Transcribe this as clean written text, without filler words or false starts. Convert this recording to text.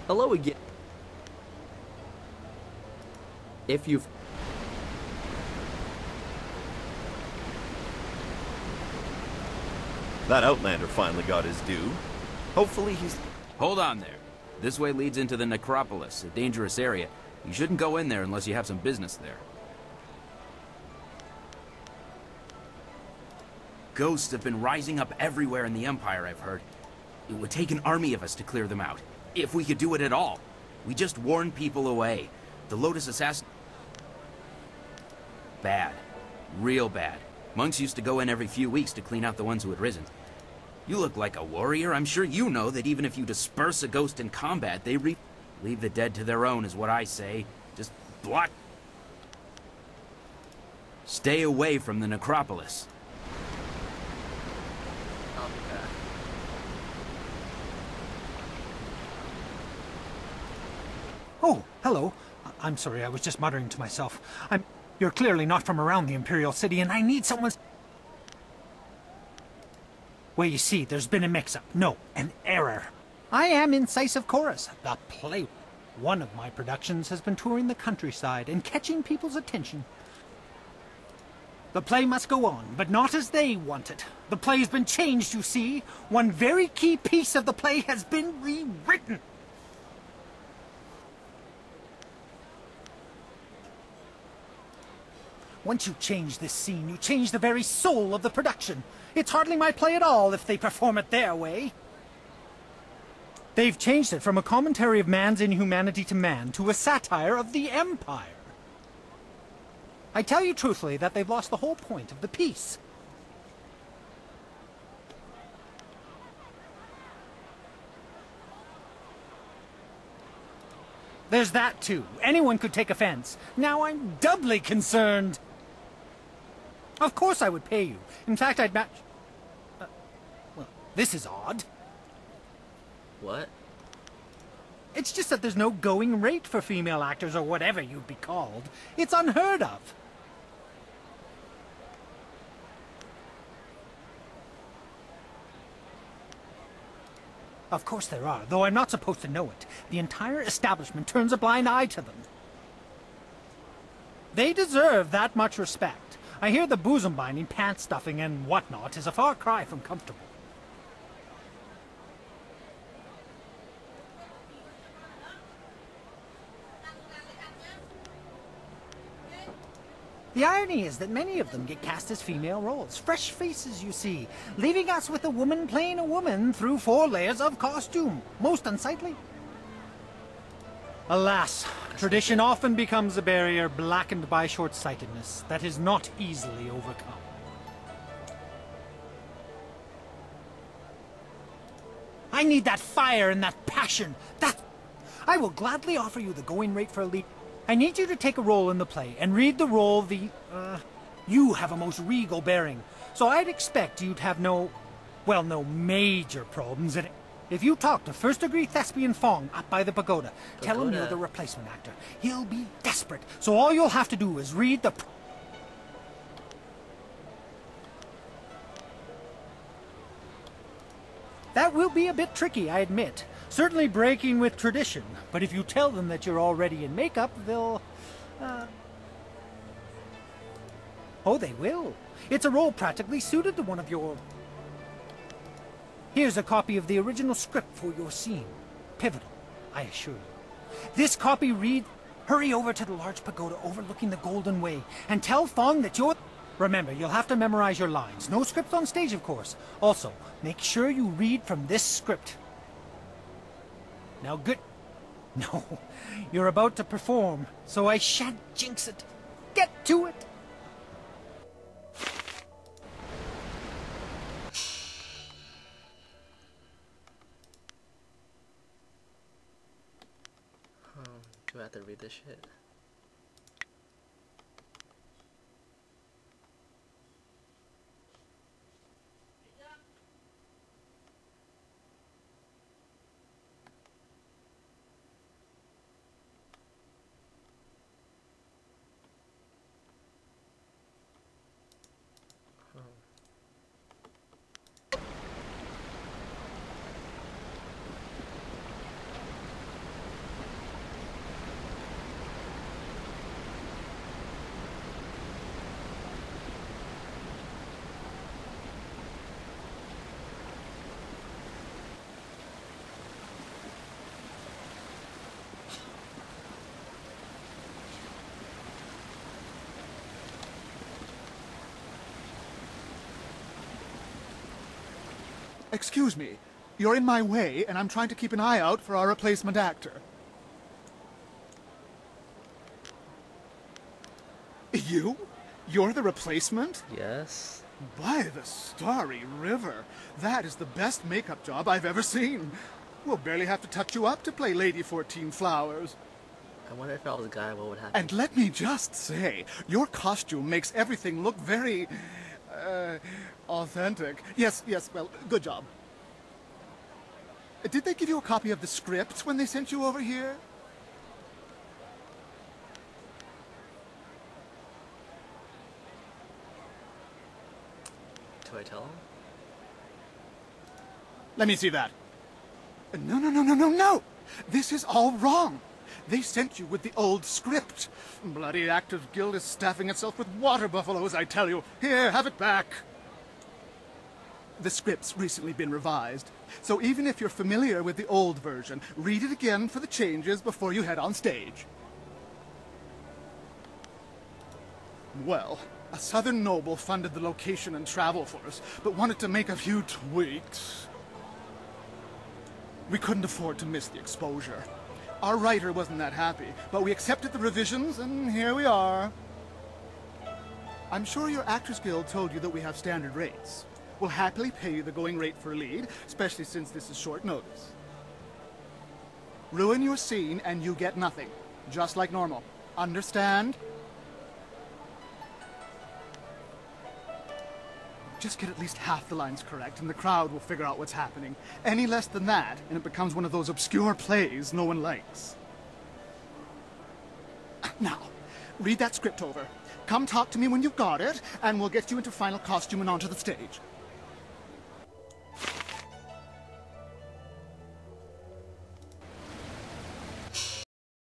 Hello again. If you've... That Outlander finally got his due. Hopefully he's... Hold on there. This way leads into the necropolis, a dangerous area. You shouldn't go in there unless you have some business there. Ghosts have been rising up everywhere in the Empire, I've heard. It would take an army of us to clear them out. If we could do it at all. We just warn people away. The Lotus Assassin... Bad. Real bad. Monks used to go in every few weeks to clean out the ones who had risen. You look like a warrior. I'm sure you know that even if you disperse a ghost in combat, they leave the dead to their own is what I say. Just block... Stay away from the necropolis. Oh, hello. I'm sorry, I was just muttering to myself. You're clearly not from around the Imperial City, and I need someone's... Well, you see, there's been a mix-up. No, an error. I am Incisive Chorus, the play. One of my productions has been touring the countryside and catching people's attention. The play must go on, but not as they want it. The play's been changed, you see. One very key piece of the play has been rewritten. Once you change this scene, you change the very soul of the production. It's hardly my play at all if they perform it their way. They've changed it from a commentary of man's inhumanity to man to a satire of the Empire. I tell you truthfully that they've lost the whole point of the piece. There's that too. Anyone could take offense. Now I'm doubly concerned. Of course I would pay you. In fact, I'd match... well, this is odd. What? It's just that there's no going rate for female actors, or whatever you'd be called. It's unheard of. Of course there are, though I'm not supposed to know it. The entire establishment turns a blind eye to them. They deserve that much respect. I hear the bosom binding, pants stuffing, and whatnot is a far cry from comfortable. The irony is that many of them get cast as female roles. Fresh faces, you see, leaving us with a woman playing a woman through 4 layers of costume. Most unsightly. Alas, tradition often becomes a barrier blackened by short-sightedness that is not easily overcome. I need that fire and that passion. I will gladly offer you the going rate for a lead. I need you to take a role in the play and read the role you have a most regal bearing. So I'd expect you'd have no major problems in it. If you talk to first-degree thespian Fong up by the pagoda, tell him you're the replacement actor. He'll be desperate. So all you'll have to do is read the... That will be a bit tricky, I admit. Certainly breaking with tradition. But if you tell them that you're already in makeup, they'll... Oh, they will. It's a role practically suited to one of your... Here's a copy of the original script for your scene. Pivotal, I assure you. This copy reads... Hurry over to the large pagoda overlooking the Golden Way and tell Fong that you're... Remember, you'll have to memorize your lines. No script on stage, of course. Also, make sure you read from this script. Now, good... No, you're about to perform, so I shan't jinx it. Get to it! Do I have to read this shit? Excuse me. You're in my way, and I'm trying to keep an eye out for our replacement actor. You? You're the replacement? Yes. By the starry river, that is the best makeup job I've ever seen. We'll barely have to touch you up to play Lady 14 Flowers. I wonder if I was a guy, what would happen? And let me just say, your costume makes everything look very, authentic. Yes, well, good job. Did they give you a copy of the script when they sent you over here? Do I tell him? Let me see that. No. This is all wrong. They sent you with the old script. Bloody Actors Guild is staffing itself with water buffaloes, I tell you. Here, have it back. The script's recently been revised, so even if you're familiar with the old version, read it again for the changes before you head on stage. Well, a southern noble funded the location and travel for us, but wanted to make a few tweaks. We couldn't afford to miss the exposure. Our writer wasn't that happy, but we accepted the revisions, and here we are. I'm sure your Actors Guild told you that we have standard rates. We'll happily pay you the going rate for a lead, especially since this is short notice. Ruin your scene and you get nothing, just like normal. Understand? Just get at least half the lines correct and the crowd will figure out what's happening. Any less than that, and it becomes one of those obscure plays no one likes. Now, read that script over. Come talk to me when you've got it, and we'll get you into final costume and onto the stage.